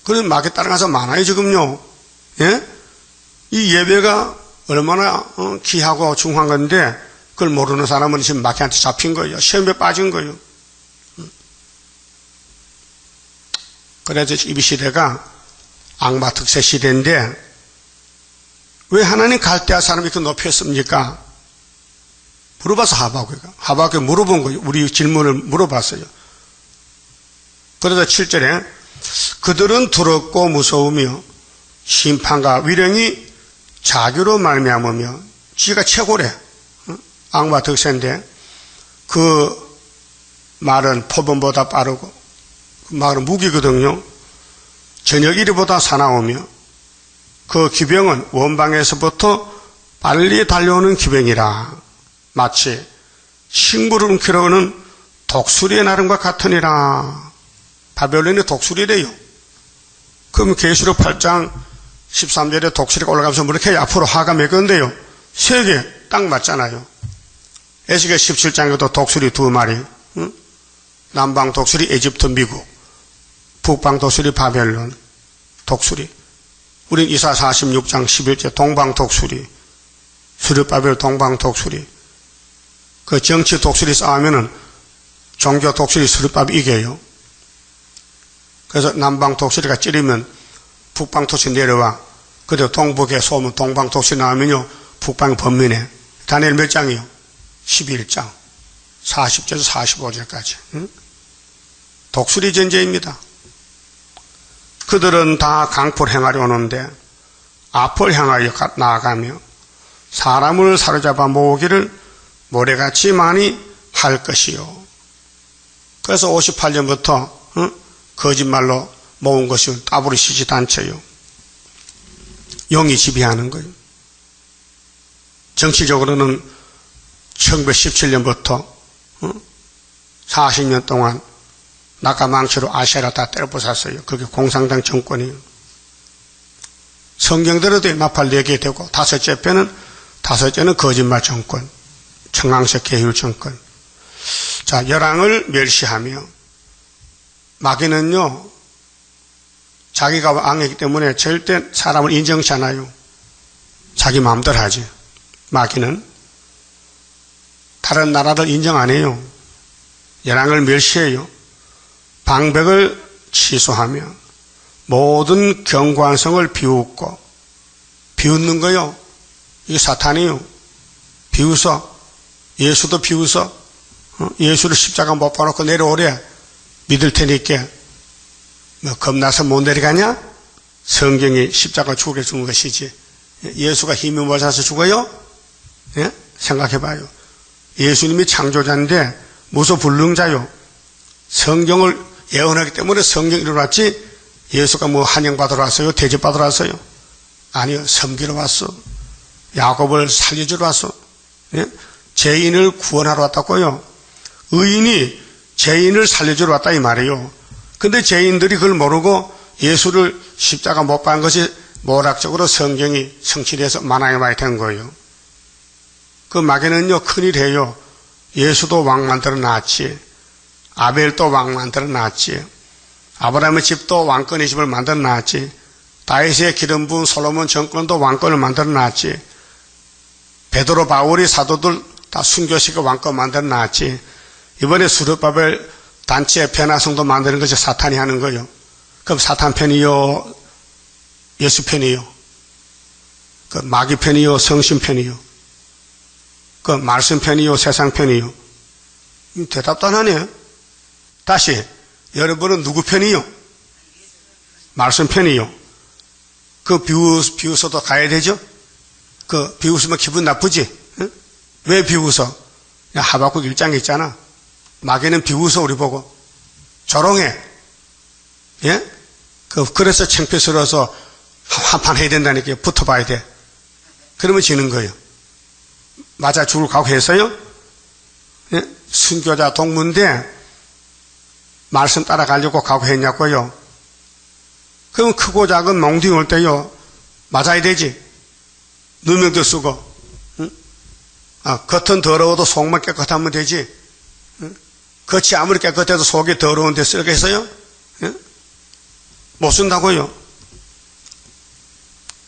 그런 마귀 따라가서 많아요 지금요. 예? 이 예배가 얼마나 귀하고 중요한 건데 그걸 모르는 사람은 지금 마귀한테 잡힌 거예요. 시험에 빠진 거예요. 그래서 이 시대가 악마 특세 시대인데 왜 하나님 갈대아 사람이 이렇게 높였습니까? 물어봐서 하박국에 물어본 거예요. 우리 질문을 물어봤어요. 그래서 7절에 그들은 두렵고 무서우며 심판과 위령이 자기로 말미암으며 지가 최고래. 악마 득세인데 그 말은 포범보다 빠르고 그 말은 무기거든요. 저녁 이리보다 사나우며 그 기병은 원방에서부터 빨리 달려오는 기병이라. 마치 식물을 키우는 독수리의 나름과 같으니라. 바벨론의 독수리래요. 그럼 계시록 8장 13절에 독수리가 올라가면서 이렇게 앞으로 화가 몇 건데요. 3개 딱 맞잖아요. 에스겔 17장에도 독수리 2마리. 응? 남방 독수리 에집트 미국, 북방 독수리 바벨론 독수리. 우린 이사 46장 11절 동방 독수리, 수르바벨 동방 독수리. 그 정치 독수리 싸우면은 종교 독수리 수르바벨 이겨요. 그래서 남방 독수리가 찌르면 북방 독수리 내려와. 그래도 동북에 쏘면 동방 독수리 나오면요 북방 범민해. 다니엘 몇 장이요? 11장 40절에서 45절까지. 응? 독수리 전제입니다. 그들은 다 강포를 행하려 오는데 앞을 향하여 나아가며 사람을 사로잡아 모으기를 모래같이 많이 할 것이요. 그래서 58년부터 거짓말로 모은 것이 따브르시지 단체요. 영이 지배하는 거예요. 정치적으로는 1917년부터 40년 동안 낙가망치로 아시아를 다 때려부쉈어요. 그게 공산당 정권이에요. 성경대로도 나팔 4개 되고 다섯째는 거짓말 정권, 청강색 계율 정권. 자, 열왕을 멸시하며 마귀는요, 자기가 왕이기 때문에 절대 사람을 인정치 않아요. 자기 마음대로 하지. 마귀는 다른 나라를 인정 안 해요. 열왕을 멸시해요. 방백을 취소하며 모든 경관성을 비웃고, 비웃는 거요. 이게 사탄이요. 비웃어. 예수도 비웃어. 예수를 십자가 못 박아놓고 내려오래. 믿을 테니까. 뭐 겁나서 못 내려가냐? 성경이 십자가 죽게 죽은 것이지. 예수가 힘이 모자라서 죽어요? 예? 생각해봐요. 예수님이 창조자인데 무소불능자요. 성경을 예언하기 때문에 성경이 일어났지, 예수가 뭐 환영받으러 왔어요? 대접받으러 왔어요? 아니요. 섬기러 왔어. 야곱을 살려주러 왔어. 예? 죄인을 구원하러 왔다고요. 의인이 죄인을 살려주러 왔다 이 말이에요. 근데 죄인들이 그걸 모르고 예수를 십자가 못 박은 것이 모락적으로 성경이 성취돼서 만화에 많이 된 거예요. 그 마귀는요, 큰일이에요. 예수도 왕 만들어 놨지. 아벨도 왕 만들어 놨지. 아브라함의 집도 왕권의 집을 만들어 놨지. 다윗의 기름 부은 솔로몬 정권도 왕권을 만들어 놨지. 베드로 바울이 사도들 다 순교시켜 왕권 만들어 놨지. 이번에 수르바벨 단체 변화성도 만드는 것이 사탄이 하는 거예요. 그럼 사탄 편이요? 예수 편이요? 그 마귀 편이요? 성신 편이요? 그 말씀 편이요? 세상 편이요? 대답도 안 하네. 다시, 여러분은 누구 편이요? 말씀 편이요? 그 비웃어도 가야 되죠? 그 비웃으면 기분 나쁘지? 응? 왜 비웃어? 하박국 1장에 있잖아. 마귀는 비웃어 우리 보고. 조롱해. 예? 그래서 창피스러워서 한판 해야 된다니까. 붙어봐야 돼. 그러면 지는 거예요. 맞아 죽을 각오했어요? 예? 순교자 동문인데 말씀 따라가려고 각오했냐고요? 그럼 크고 작은 몽둥이 올 때요, 맞아야 되지. 누명도 쓰고. 응? 겉은 더러워도 속만 깨끗하면 되지. 응? 겉이 아무리 깨끗해도 속이 더러운데 쓰겠어요? 응? 못 쓴다고요.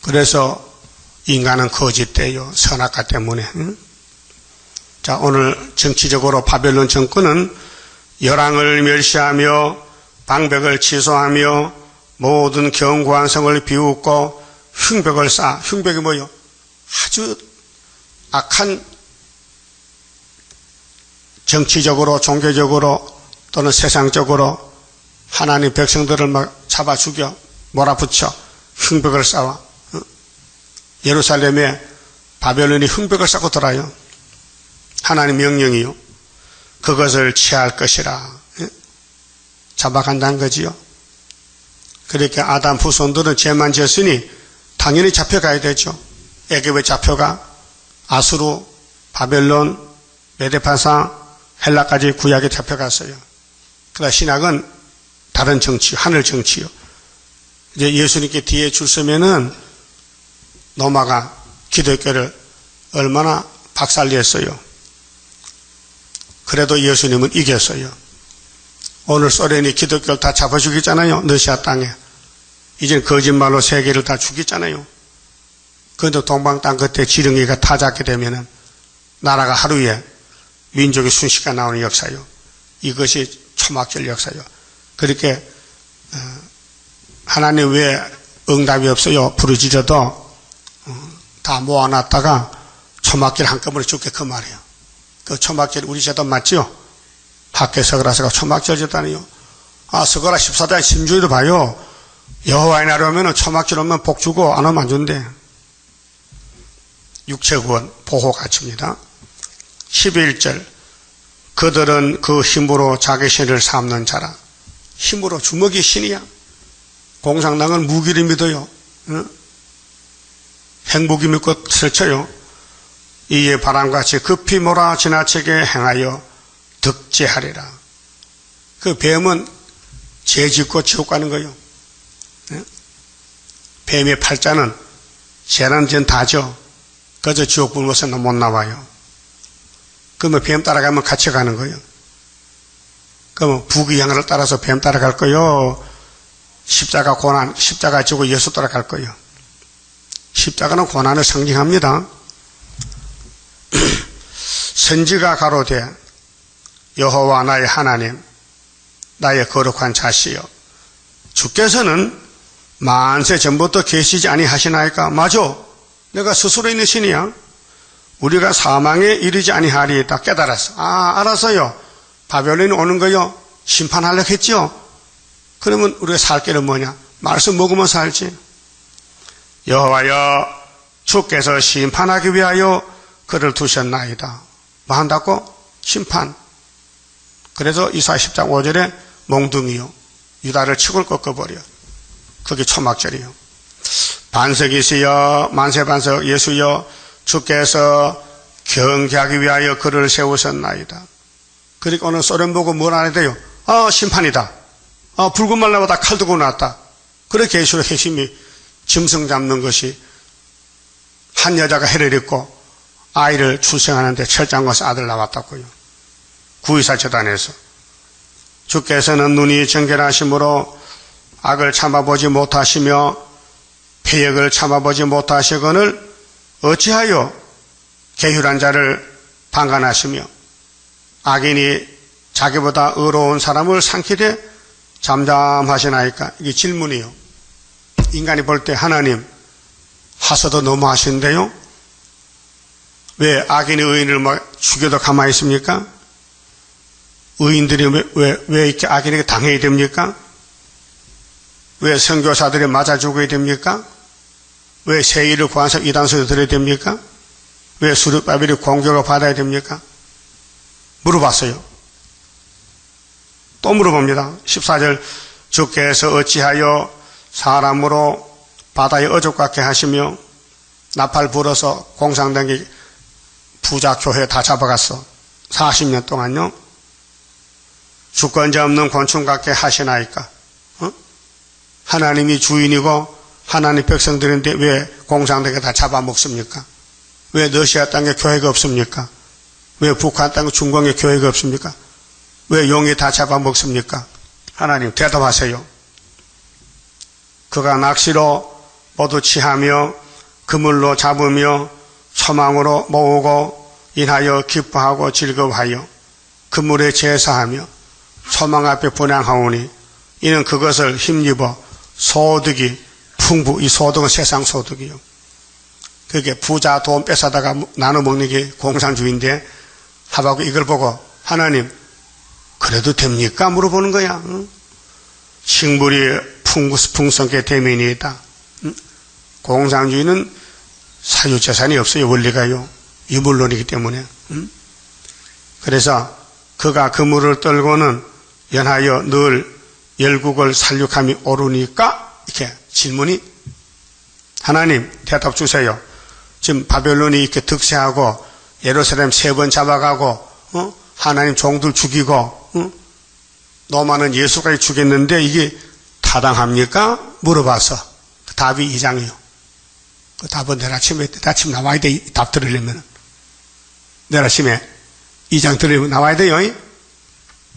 그래서 인간은 거짓돼요. 선악과 때문에. 응? 자, 오늘 정치적으로 바벨론 정권은 열왕을 멸시하며 방백을 취소하며 모든 견고한 성을 비웃고 흉벽을 쌓아. 흉벽이 뭐요? 아주 악한 정치적으로 종교적으로 또는 세상적으로 하나님 백성들을 막 잡아 죽여 몰아붙여 흉벽을 쌓아. 예루살렘에 바벨론이 흉벽을 쌓고 돌아요. 하나님 명령이요. 그것을 취할 것이라. 잡아간다는 거지요. 그러니까 아담 후손들은 죄만 지었으니 당연히 잡혀가야 되죠. 애굽에 잡혀가 아수르, 바벨론, 메데파사, 헬라까지 구약에 잡혀갔어요. 그러나 신학은 다른 정치, 하늘 정치요. 이제 예수님께 뒤에 줄 서면은 로마가 기독교를 얼마나 박살냈어요. 그래도 예수님은 이겼어요. 오늘 소련이 기독교를 다 잡아 죽였잖아요. 러시아 땅에. 이젠 거짓말로 세계를 다 죽였잖아요. 그런데 동방 땅 그때 지렁이가 타잡게 되면은 나라가 하루에 민족의 순식간에 나오는 역사요. 이것이 초막절 역사요. 그렇게 하나님 왜 응답이 없어요? 부르짖어도 다 모아놨다가 초막절 한꺼번에 죽게 그 말이에요. 그 초막절 우리 제도 맞죠? 학교 서그라서가 초막절 제다니요. 서그라 14장 심주에도 봐요. 여호와의 날에 오면 초막절 오면 복 주고 안 오면 안 준대. 육체구원 보호가치입니다. 11절 그들은 그 힘으로 자기 신을 삼는 자라. 힘으로 주먹이 신이야. 공산당은 무기를 믿어요. 행복이 믿고 설쳐요. 이에 바람같이 급히 몰아 지나치게 행하여 득제하리라. 그 뱀은 죄 짓고 지옥 가는 거예요. 뱀의 팔자는 죄는 전 다죠. 그저 지옥 불면서 못 나와요. 그러면 뱀 따라가면 같이 가는 거예요. 그러면 부귀향을 따라서 뱀 따라갈 거요. 십자가 고난, 십자가 지고 예수 따라갈 거예요. 십자가는 고난을 상징합니다. 선지가 가로되 여호와 나의 하나님, 나의 거룩한 자시여, 주께서는 만세 전부터 계시지 아니하시나이까? 맞아. 내가 스스로 있는 신이야. 우리가 사망에 이르지 아니하리이다. 깨달았어. 알았어요. 바벨론이 오는 거요. 심판하려고 했죠. 그러면 우리가 살 길은 뭐냐? 말씀 먹으면 살지. 여호와여, 주께서 심판하기 위하여 그를 두셨나이다. 뭐 한다고? 심판. 그래서 이사야 10장 5절에 몽둥이요, 유다를 칙을 꺾어버려. 그게 초막절이요. 반석이시여, 만세반석 예수여, 주께서 경계하기 위하여 그를 세우셨나이다. 그러니까 오늘 소련 보고 뭘 안 해야 돼요? 심판이다. 붉은 말 나보다 칼 들고 나왔다. 그렇게 예수의 핵심이 짐승 잡는 것이, 한 여자가 해를 입고 아이를 출생하는데 철장거서 아들 나왔다고요. 구의사 재단에서. 주께서는 눈이 정결하심으로 악을 참아보지 못하시며 패역을 참아보지 못하시거늘 어찌하여 계율한 자를 방관하시며 악인이 자기보다 의로운 사람을 삼키되 잠잠하시나이까? 이게 질문이요. 인간이 볼 때 하나님 하서도 너무 하시는데요, 왜 악인이 의인을 막 죽여도 가만히 있습니까? 의인들이 왜 이렇게 악인에게 당해야 됩니까? 왜 선교사들이 맞아 죽어야 됩니까? 왜 세일을 구한서 이단서에 들어야 됩니까? 왜 수르바벨이 공격을 받아야 됩니까? 물어봤어요. 또 물어봅니다. 14절, 주께서 어찌하여 사람으로 바다에 어족같게 하시며 나팔 불어서 공산당이 부자 교회 다 잡아갔어. 40년 동안요. 주권자 없는 곤충 같게 하시나이까? 하나님이 주인이고 하나님 백성들인데 왜 공산당에 다 잡아먹습니까? 왜 러시아 땅에 교회가 없습니까? 왜 북한 땅에 중공에 교회가 없습니까? 왜 용이 다 잡아먹습니까? 하나님 대답하세요. 그가 낚시로 모두 취하며 그물로 잡으며 초망으로 모으고 인하여 기뻐하고 즐거워하여 그물에 제사하며 초망 앞에 분향하오니 이는 그것을 힘입어 소득이 풍부, 이 소득은 세상 소득이요. 그게 부자 돈 뺏어다가 나눠 먹는 게 공산주의인데 하박국 이걸 보고 하나님 그래도 됩니까? 물어보는 거야. 식물이 풍성하게 대면이다. 공산주의는 사유재산이 없어요. 원리가요. 유물론이기 때문에. 그래서 그가 그물을 떨고는 연하여 늘 열국을 살육함이 오르니까 이렇게 질문이, 하나님 대답 주세요. 지금 바벨론이 이렇게 득세하고 예루살렘 3번 잡아가고 하나님 종들 죽이고 노마는 예수까지 죽였는데 이게 타당합니까? 물어봐서 그 답이 2장이요. 그 답은 내일 아침 나와야 돼. 답 들으려면 내일 아침에 2장 들으려면 나와야 돼요.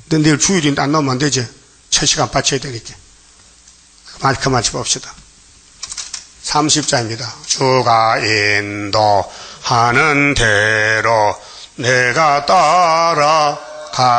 근데 내일 주일인데 안 나오면 안 되지. 7시간 바쳐야 되니까. 그만 봅시다. 30자입니다. 주가 인도하는 대로 내가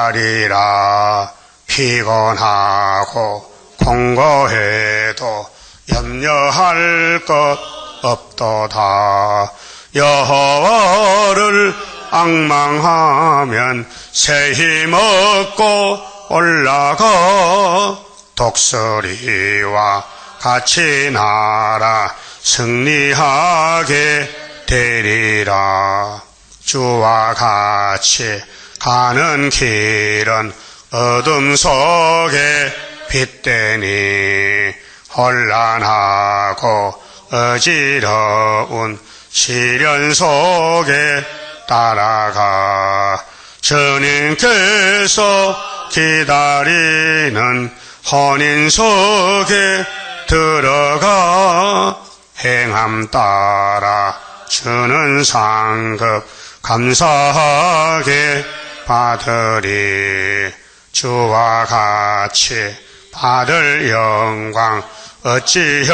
따라가리라. 피곤하고 공고해도 염려할 것 없도다. 여호와를 앙망하면 새 힘 얻고 올라가 독수리와 같이 날아 승리하게 되리라. 주와 같이 가는 길은 어둠 속에 빛되니 혼란하고 어지러운 시련 속에 따라가 주님께서 기다리는 혼인 속에 들어가 행함 따라 주는 상급 감사하게 받으리. 주와 같이 받을 영광 어찌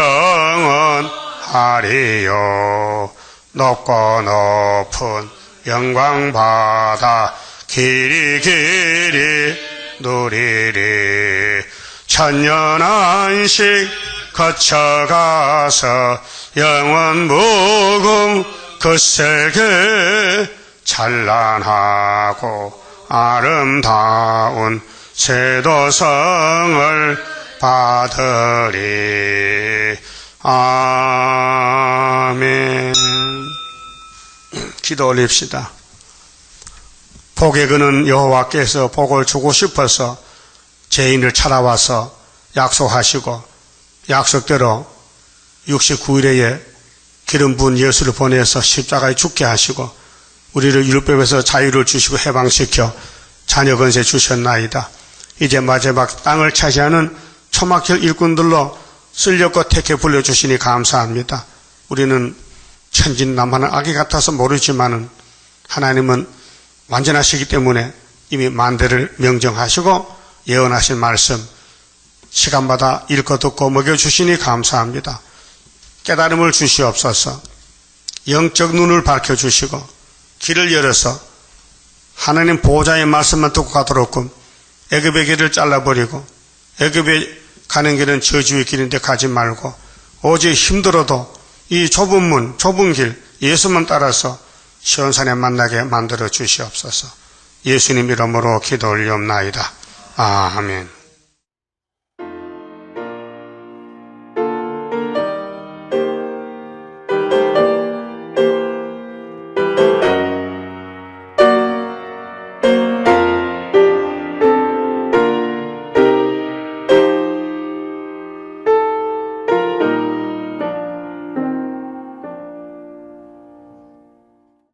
영원하리요. 높고 높은 영광 받아 길이 길이 누리리. 천년 안식 거쳐가서 영원 무궁 그 세계 찬란하고 아름다운 세도성을 받으리. 아멘. 기도 올립시다. 복의 그는 여호와께서 복을 주고 싶어서 죄인을 찾아와서 약속하시고 약속대로 69일에 기름 부은 예수를 보내서 십자가에 죽게 하시고 우리를 율법에서 자유를 주시고 해방시켜 자녀 권세 주셨나이다. 이제 마지막 땅을 차지하는 초막힐 일꾼들로 쓸려고 택해 불러주시니 감사합니다. 우리는 천진난만한 아기 같아서 모르지만은 하나님은 완전하시기 때문에 이미 만대를 명정하시고 예언하신 말씀 시간마다 읽고 듣고 먹여주시니 감사합니다. 깨달음을 주시옵소서. 영적 눈을 밝혀주시고 길을 열어서 하나님 보호자의 말씀만 듣고 가도록끔 애굽의 길을 잘라버리고 애굽에 가는 길은 저주의 길인데 가지 말고 오직 힘들어도 이 좁은 문, 좁은 길 예수만 따라서 시온산에 만나게 만들어 주시옵소서. 예수님 이름으로 기도 올리옵나이다. 아멘.